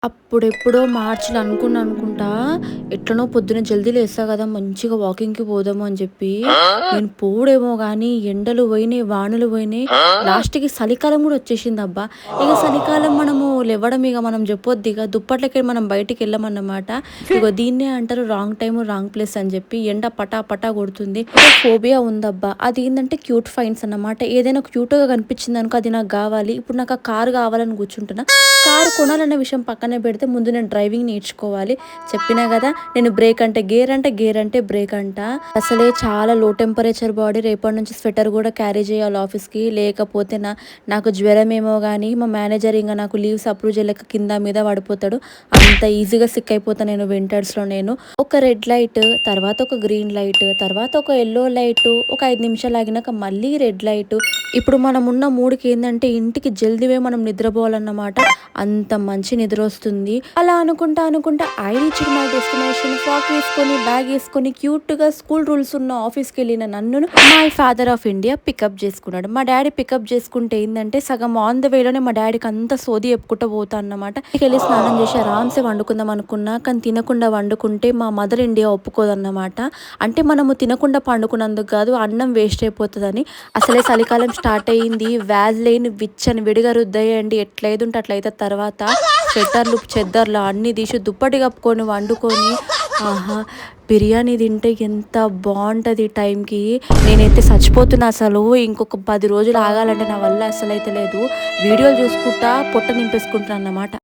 అప్పుడెప్పుడో మార్చ్‌లో అనుకుంటా, ఎట్లనో పొద్దున్న జల్దీ లేస్తా గదా! మంచిగా వాకింగ్‌కి పోదాము అని జెప్పి, నేను పోవుడేమో గానీ ఎండలు పోయినాయి, వానలు పోయినాయి. లాస్ట్‌కి చలికాలం గూడా వచ్చేసిందబ్బా! ఇగ చలికాలం మనము లెవ్వడం ఇగ మనం జెప్పొద్దిగ. దుప్పట్లకి మనం బయటికెళ్ళమన్నమాట. ఇగో దీన్నే అంటారు రాంగ్ టైమ్, రాంగ్ ప్లేస్ అని జెప్పి. ఎండ పటా పటా కొడుతుంది. ఫోబియా ఉందబ్బా! అదేందంటే క్యూట్ ఫైండ్స్ అన్నమాట. ఏదైనా క్యూట్‌గా కనిపించిందనుకో అది నాకు గావాలి. ఇప్పుడు నాకు ఆ కారు గావాలని కూర్చుంటున్నా. కారు కొనాలన్న విషయం పక్కన పెడితే ముందు నేను డ్రైవింగ్ నేర్చుకోవాలి. చెప్పినా గదా! నేను బ్రేక్ అంటే గేర్ అంట, గేర్ అంటే బ్రేక్ అంట. అసలే చాలా లో టెంపరేచర్ బాడీ. రేపటి నుంచి స్వెటర్ గూడా క్యారీ చేయాలి ఆఫీస్‌కి. లేకపోతే నాకు జ్వరమేమో గానీ మా మేనేజర్ ఇంగ నాకు లీవ్స్ అప్రూవ్ చేయలేక కింద మీద పడిపోతాడు. అంత ఈజీగా సిక్ అయిపోతా నేను వింటర్స్‌లో నేను. ఒక రెడ్ లైట్, తర్వాత ఒక గ్రీన్ లైట్, తర్వాత ఒక యెల్లో లైట్, ఒక 5 నిమిషాలు ఆగినాక మళ్ళీ రెడ్ లైట్. ఇప్పుడు మనమున్న మూడ్‌కి ఏందంటే ఇంటికి జల్దీ పోయి మనం నిద్రపోవాలన్నమాట. అంత మంచి నిద్రొస్తుంది. అలా అనుకుంటా I reached my destination. Frock ఏసుకొని, బ్యాగ్ ఏసుకొని క్యూట్‌గా స్కూల్ రూల్స్ ఉన్న ఆఫీస్‌కెళ్ళిన నన్నును my father of India pick up చేసుకున్నాడు. మా డ్యాడీ పికప్ చేసుకుంటే ఏందంటే సగం ఆన్ ద వేలోనే మా డ్యాడీకి అంతా సోది చెప్పుకుంటూ పోతా అన్నమాట. ఇంటికెళ్ళి స్నానం చేసి ఆరామ్సే వండుకుందాం అనుకున్నా. కానీ తినకుండా వండుకుంటే మా మదర్ ఇండియా ఒప్పుకోదన్నమాట. అంటే మనము తినకుండా పండుకున్నందుకు కాదు, అన్నం వేస్ట్ అయిపోతదని. అసలే చలికాలం స్టార్ట్ అయ్యింది. వ్యాజ్లైన్ విచ్చని విడిగా రుద్దేయండి. ఎట్లయితుంటే అట్లయితే తర్వాత స్వెటర్లు, చెద్దర్లు అన్నీ తీసి దుప్పటి కప్పుకొని వండుకొని ఆహా! బిర్యానీ తింటే ఎంత బావుంటది ఈ టైంకి. నేనైతే చచ్చిపోతున్నా అసలు. ఇంకొక 10 రోజులు ఆగాలంటే నా వల్ల అస్సలైతే లేదు. వీడియోలు చూసుకుంటా పొట్ట నింపేసుకుంటున్నా అన్నమాట.